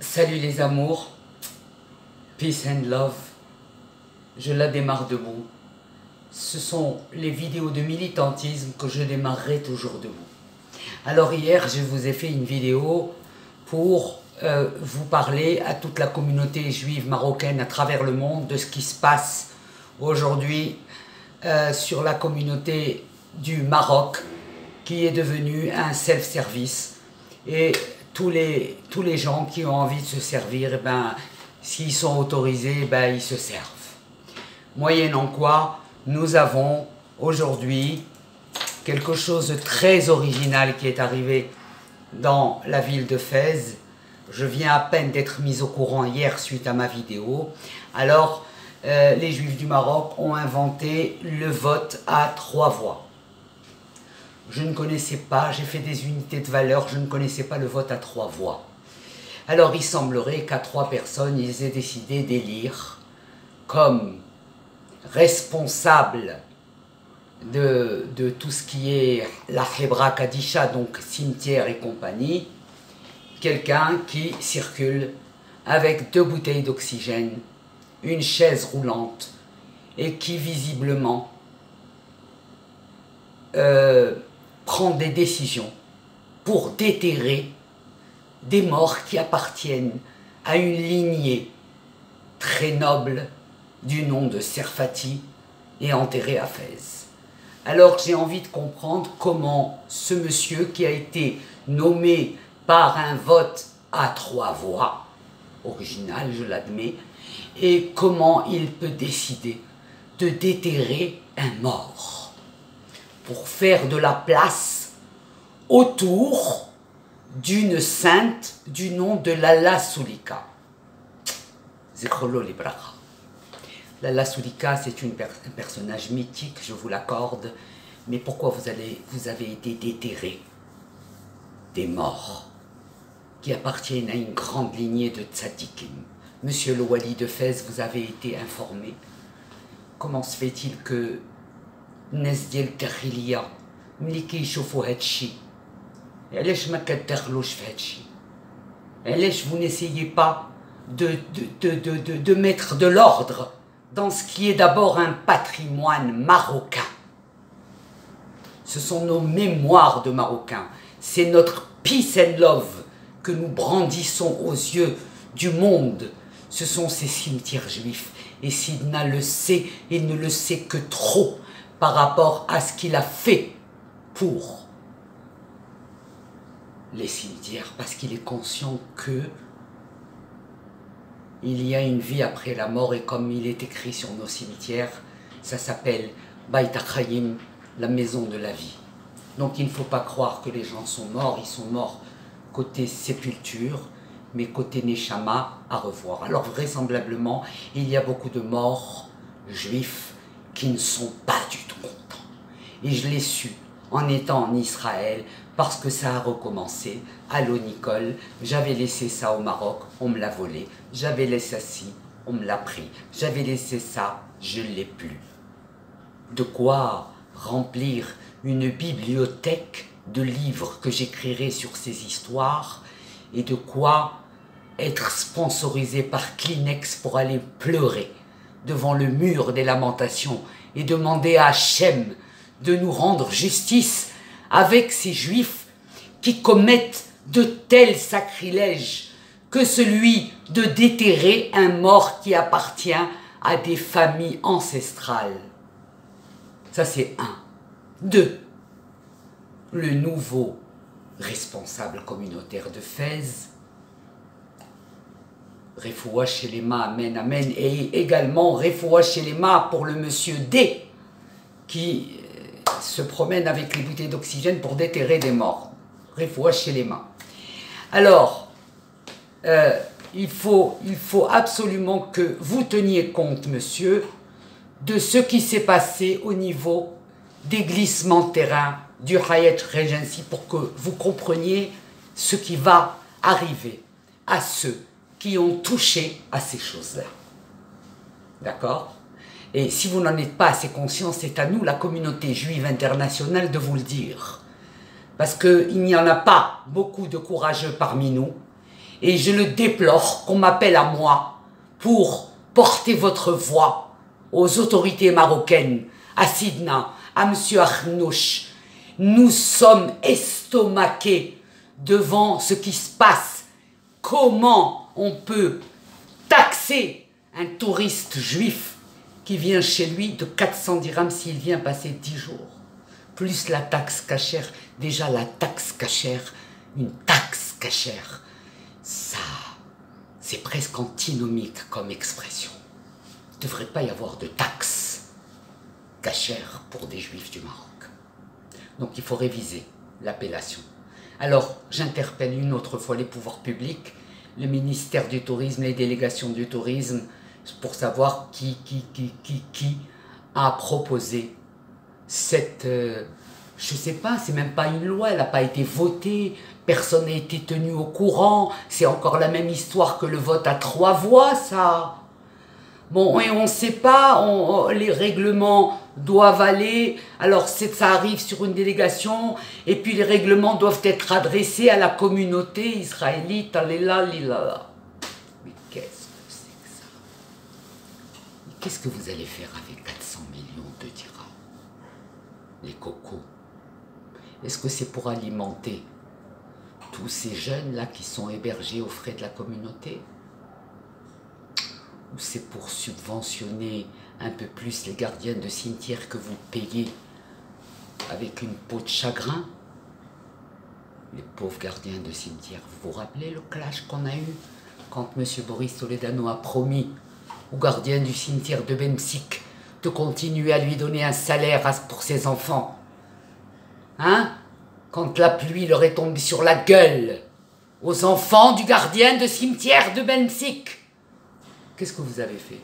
Salut les amours, peace and love, je la démarre debout. Ce sont les vidéos de militantisme que je démarrerai toujours debout. Alors hier, je vous ai fait une vidéo pour vous parler à toute la communauté juive marocaine à travers le monde de ce qui se passe aujourd'hui sur la communauté du Maroc qui est devenue un self-service. Et tous les gens qui ont envie de se servir, eh ben, s'ils sont autorisés, eh ben, ils se servent. Moyennant quoi, nous avons aujourd'hui quelque chose de très original qui est arrivé dans la ville de Fès. Je viens à peine d'être mis au courant hier suite à ma vidéo. Alors, les Juifs du Maroc ont inventé le vote à 3 voix. Je ne connaissais pas, j'ai fait des unités de valeur, je ne connaissais pas le vote à 3 voix. Alors il semblerait qu'à 3 personnes, ils aient décidé d'élire comme responsable de tout ce qui est la Hebra Kadisha, donc cimetière et compagnie, quelqu'un qui circule avec 2 bouteilles d'oxygène, une chaise roulante et qui visiblement prend des décisions pour déterrer des morts qui appartiennent à une lignée très noble du nom de Serfati et enterré à Fès. Alors j'ai envie de comprendre comment ce monsieur qui a été nommé par un vote à 3 voix, original je l'admets, et comment il peut décider de déterrer un mort pour faire de la place autour d'une sainte du nom de Lalla Soulika. Zikrolo Libracha. Lalla Soulika, c'est un personnage mythique, je vous l'accorde, mais pourquoi vous avez été déterré des morts qui appartiennent à une grande lignée de tzadikim? Monsieur le Wali de Fès, vous avez été informé. Comment se fait-il que الناس ديال الداخلية ملي كيشوفوا هادشي علاش ما كتدخلوش في هادشي؟ علاش vous n'essayez pas de mettre de l'ordre dans ce qui est d'abord un patrimoine marocain? Ce sont nos mémoires de Marocains, c'est notre peace and love que nous brandissons aux yeux du monde. Ce sont ces cimetières juifs, et Sidna le sait, il ne le sait que trop par rapport à ce qu'il a fait pour les cimetières, parce qu'il est conscient que il y a une vie après la mort, et comme il est écrit sur nos cimetières, ça s'appelle Bayt HaChayim, la maison de la vie. Donc il ne faut pas croire que les gens sont morts, ils sont morts côté sépulture, mais côté Neshama, à revoir. Alors vraisemblablement, il y a beaucoup de morts juifs qui ne sont pas du tout contents. Et je l'ai su en étant en Israël, parce que ça a recommencé. Allô Nicole, j'avais laissé ça au Maroc, on me l'a volé. J'avais laissé ça ci, on me l'a pris. J'avais laissé ça, je ne l'ai plus. De quoi remplir une bibliothèque de livres que j'écrirai sur ces histoires, et de quoi être sponsorisé par Kleenex pour aller pleurer devant le mur des lamentations et demander à Hachem de nous rendre justice avec ces juifs qui commettent de tels sacrilèges que celui de déterrer un mort qui appartient à des familles ancestrales. Ça c'est 1. 2. Le nouveau responsable communautaire de Fès, Refoua Shelema, amen, amen, et également Refoua Shelema pour le monsieur D, qui se promène avec les bouteilles d'oxygène pour déterrer des morts. Refoua Shelema. Alors, il faut absolument que vous teniez compte, monsieur, de ce qui s'est passé au niveau des glissements de terrain du Hyatt Regency, pour que vous compreniez ce qui va arriver à ceux qui ont touché à ces choses-là. D'accord? Et si vous n'en êtes pas assez conscient, c'est à nous, la communauté juive internationale, de vous le dire. Parce qu'il n'y en a pas beaucoup de courageux parmi nous. Et je le déplore qu'on m'appelle à moi pour porter votre voix aux autorités marocaines, à Sidna, à M. Arnouch. Nous sommes estomaqués devant ce qui se passe. Comment on peut taxer un touriste juif qui vient chez lui de 400 dirhams s'il vient passer 10 jours, plus la taxe cachère. Déjà la taxe cachère, une taxe cachère, ça, c'est presque antinomique comme expression. Il ne devrait pas y avoir de taxe cachère pour des juifs du Maroc. Donc il faut réviser l'appellation. Alors j'interpelle une autre fois les pouvoirs publics, le ministère du Tourisme, les délégations du tourisme, pour savoir qui a proposé cette... je ne sais pas, c'est même pas une loi, elle n'a pas été votée, personne n'a été tenu au courant, c'est encore la même histoire que le vote à 3 voix, ça. Bon, et on ne sait pas, les règlements doivent aller, alors ça arrive sur une délégation, et puis les règlements doivent être adressés à la communauté israélite, là. Mais qu'est-ce que c'est que ça? Qu'est-ce que vous allez faire avec 400 millions de dirhams? Les cocos. Est-ce que c'est pour alimenter tous ces jeunes-là qui sont hébergés aux frais de la communauté? Ou c'est pour subventionner un peu plus les gardiens de cimetière que vous payez avec une peau de chagrin? Les pauvres gardiens de cimetière, vous vous rappelez le clash qu'on a eu quand M. Boris Toledano a promis aux gardiens du cimetière de Bemsik de continuer à lui donner un salaire pour ses enfants? Hein? Quand la pluie leur est tombée sur la gueule, aux enfants du gardien de cimetière de Bemsik. Qu'est-ce que vous avez fait?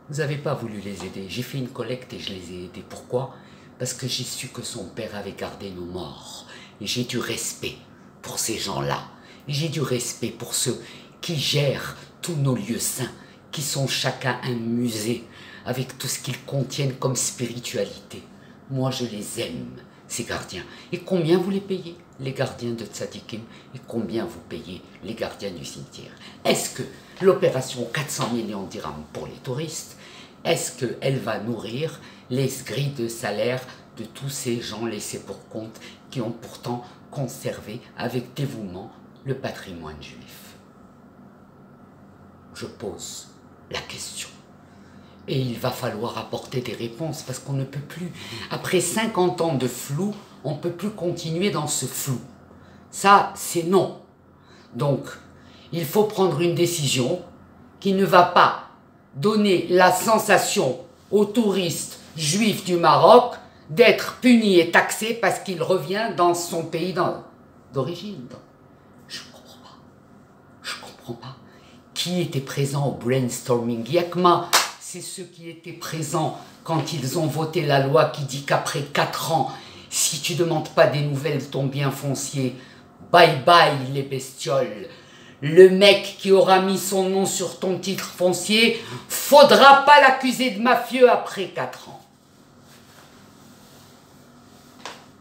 Vous n'avez pas voulu les aider. J'ai fait une collecte et je les ai aidés. Pourquoi? Parce que j'ai su que son père avait gardé nos morts. Et j'ai du respect pour ces gens-là. Et j'ai du respect pour ceux qui gèrent tous nos lieux saints, qui sont chacun un musée, avec tout ce qu'ils contiennent comme spiritualité. Moi, je les aime, ces gardiens. Et combien vous les payez, les gardiens de Tzadikim? Et combien vous payez les gardiens du cimetière? Est-ce que l'opération 400 millions de dirhams pour les touristes, est-ce qu'elle va nourrir les grilles de salaire de tous ces gens laissés pour compte qui ont pourtant conservé avec dévouement le patrimoine juif? Je pose la question. Et il va falloir apporter des réponses parce qu'on ne peut plus, après 50 ans de flou, on ne peut plus continuer dans ce flou. Ça, c'est non. Donc, il faut prendre une décision qui ne va pas donner la sensation aux touristes juifs du Maroc d'être puni et taxé parce qu'il revient dans son pays d'origine. Je ne comprends pas. Je ne comprends pas. Qui était présent au brainstorming? Yakma, c'est ceux qui étaient présents quand ils ont voté la loi qui dit qu'après 4 ans, si tu ne demandes pas des nouvelles de ton bien foncier, bye bye les bestioles. Le mec qui aura mis son nom sur ton titre foncier, faudra pas l'accuser de mafieux après 4 ans.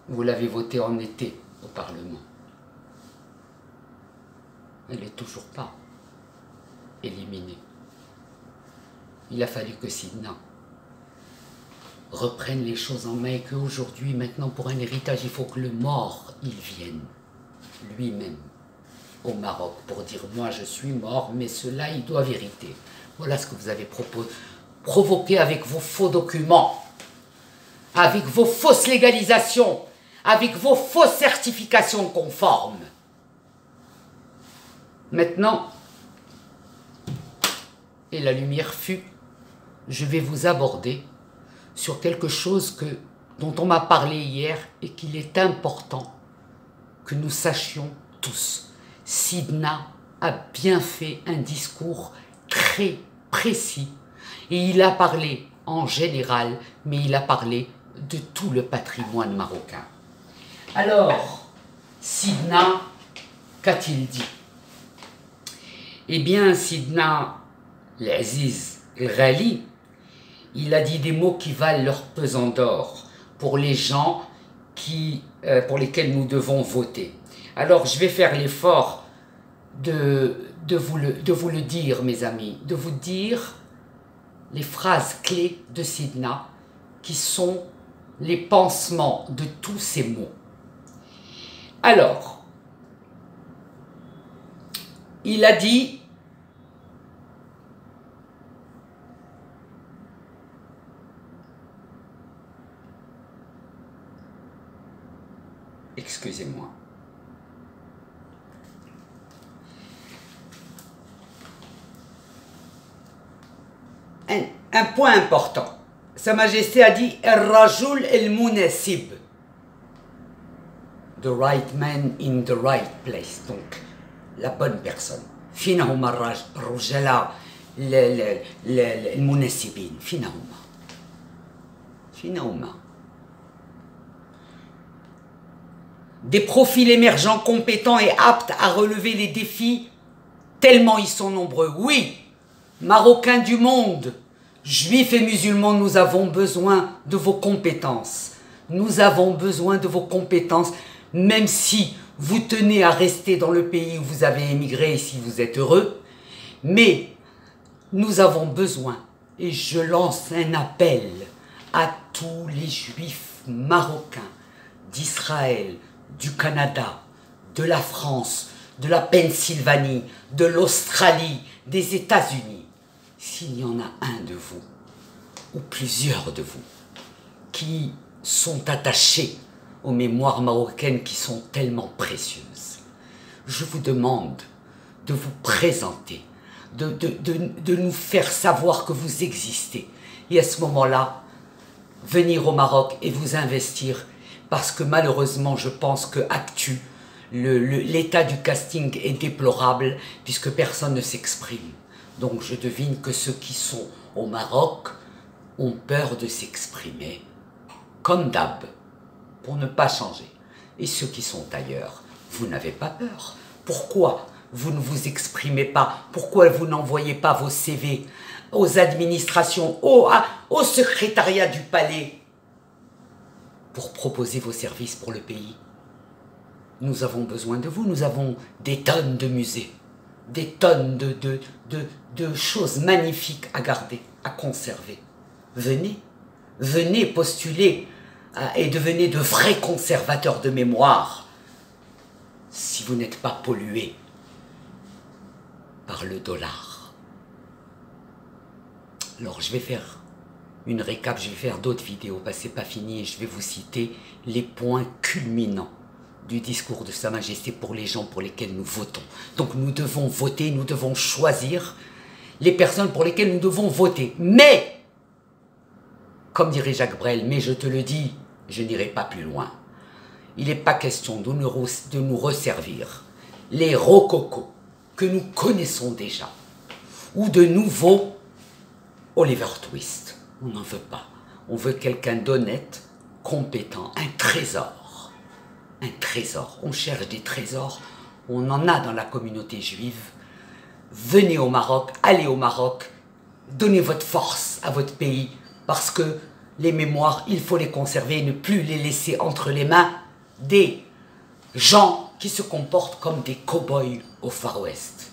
Vous l'avez voté en été au Parlement. Elle n'est toujours pas éliminée. Il a fallu que Sidna reprenne les choses en main et qu'aujourd'hui, maintenant, pour un héritage, il faut que le mort, il vienne lui-même au Maroc pour dire « moi je suis mort, mais cela il doit hériter ». Voilà ce que vous avez provoqué avec vos faux documents, avec vos fausses légalisations, avec vos fausses certifications conformes. Maintenant, et la lumière fut, je vais vous aborder sur quelque chose dont on m'a parlé hier et qu'il est important que nous sachions tous. Sidna a bien fait un discours très précis et il a parlé en général, mais il a parlé de tout le patrimoine marocain. Alors, Sidna, qu'a-t-il dit? Eh bien, Sidna l'Aziz El-Ghali, il a dit des mots qui valent leur pesant d'or pour les gens pour lesquels nous devons voter. Alors, je vais faire l'effort de vous le dire, mes amis, de vous dire les phrases clés de Sidna qui sont les pansements de tous ces mots. Alors, il a dit excusez-moi. Un point important. Sa Majesté a dit Ar-Rajul el-Munasib. The right man in the right place. Donc, la bonne personne. Finahum ar-Rujala el-Munasibin. Finahum. Finahum. Des profils émergents, compétents et aptes à relever les défis, tellement ils sont nombreux. Oui, Marocains du monde, Juifs et musulmans, nous avons besoin de vos compétences. Nous avons besoin de vos compétences, même si vous tenez à rester dans le pays où vous avez émigré et si vous êtes heureux. Mais nous avons besoin, et je lance un appel à tous les Juifs marocains d'Israël, du Canada, de la France, de la Pennsylvanie, de l'Australie, des États-Unis. S'il y en a un de vous, ou plusieurs de vous, qui sont attachés aux mémoires marocaines qui sont tellement précieuses, je vous demande de vous présenter, de nous faire savoir que vous existez. Et à ce moment-là, venir au Maroc et vous investir, parce que malheureusement, je pense que Actu, l'état du casting est déplorable, puisque personne ne s'exprime. Donc je devine que ceux qui sont au Maroc ont peur de s'exprimer, comme d'hab, pour ne pas changer. Et ceux qui sont ailleurs, vous n'avez pas peur. Pourquoi vous ne vous exprimez pas? Pourquoi vous n'envoyez pas vos CV aux administrations, au secrétariat du palais, pour proposer vos services pour le pays? Nous avons besoin de vous, nous avons des tonnes de musées, des tonnes de choses magnifiques à garder, à conserver. Venez, venez postuler et devenez de vrais conservateurs de mémoire si vous n'êtes pas pollués par le dollar. Alors je vais faire une récap, je vais faire d'autres vidéos parce que c'est pas fini et je vais vous citer les points culminants du discours de Sa Majesté pour les gens pour lesquels nous votons. Donc nous devons voter, nous devons choisir les personnes pour lesquelles nous devons voter. Mais, comme dirait Jacques Brel, mais je te le dis, je n'irai pas plus loin. Il n'est pas question de nous resservir les rococo que nous connaissons déjà, ou de nouveaux Oliver Twist. On n'en veut pas. On veut quelqu'un d'honnête, compétent, un trésor. Un trésor. On cherche des trésors. On en a dans la communauté juive. Venez au Maroc, allez au Maroc, donnez votre force à votre pays, parce que les mémoires, il faut les conserver et ne plus les laisser entre les mains des gens qui se comportent comme des cow-boys au Far West.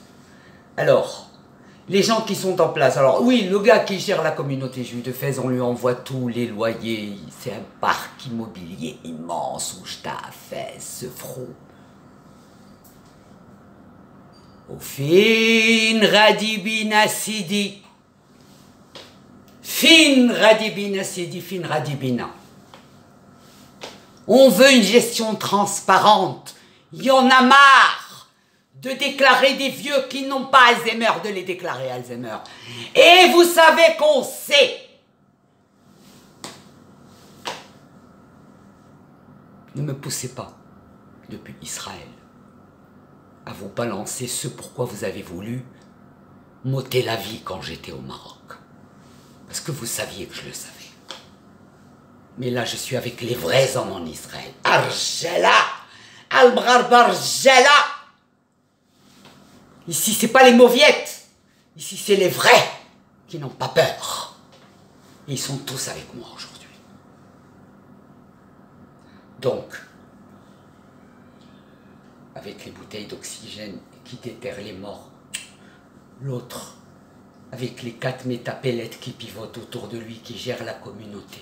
Alors, les gens qui sont en place, alors oui, le gars qui gère la communauté juive de Fès, on lui envoie tous les loyers, c'est un parc immobilier immense où j'étais à Fès, ce front. Au fin radibina sidi, fin radibina sidi, fin radibina. On veut une gestion transparente. Il y en a marre de déclarer des vieux qui n'ont pas Alzheimer, de les déclarer Alzheimer. Et vous savez qu'on sait. Ne me poussez pas, depuis Israël, à vous balancer ce pourquoi vous avez voulu m'ôter la vie quand j'étais au Maroc. Parce que vous saviez que je le savais. Mais là, je suis avec les vrais hommes en Israël. Arjela, Al-Bharbar Arjela. Ici, c'est pas les mauviettes. Ici, c'est les vrais qui n'ont pas peur. Et ils sont tous avec moi aujourd'hui. Donc, avec les bouteilles d'oxygène qui déterrent les morts. L'autre avec les 4 métapellettes qui pivotent autour de lui, qui gèrent la communauté.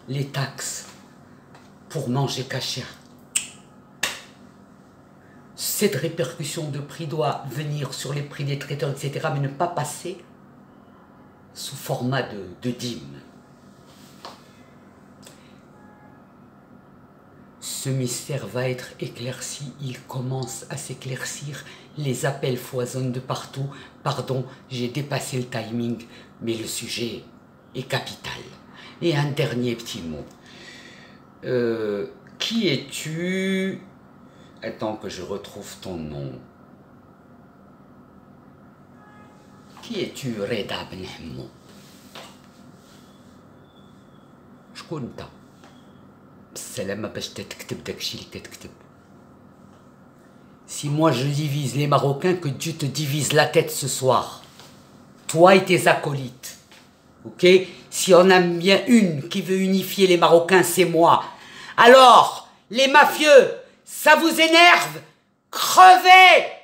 Les taxes pour manger cachère. Cette répercussion de prix doit venir sur les prix des traiteurs, etc., mais ne pas passer sous format de dîme. Ce mystère va être éclairci, il commence à s'éclaircir, les appels foisonnent de partout. Pardon, j'ai dépassé le timing, mais le sujet est capital. Et un dernier petit mot. Qui es-tu? Attends que je retrouve ton nom. Qui es-tu, Reda Ben Hammou? شكون انت؟ بالسلامة باش تكتب داكشي اللي كتكتب. Si moi je divise les Marocains, que Dieu te divise la tête ce soir. Toi et tes acolytes. Ok? Si on a bien une qui veut unifier les Marocains, c'est moi. Alors, les mafieux, ça vous énerve? Crevez!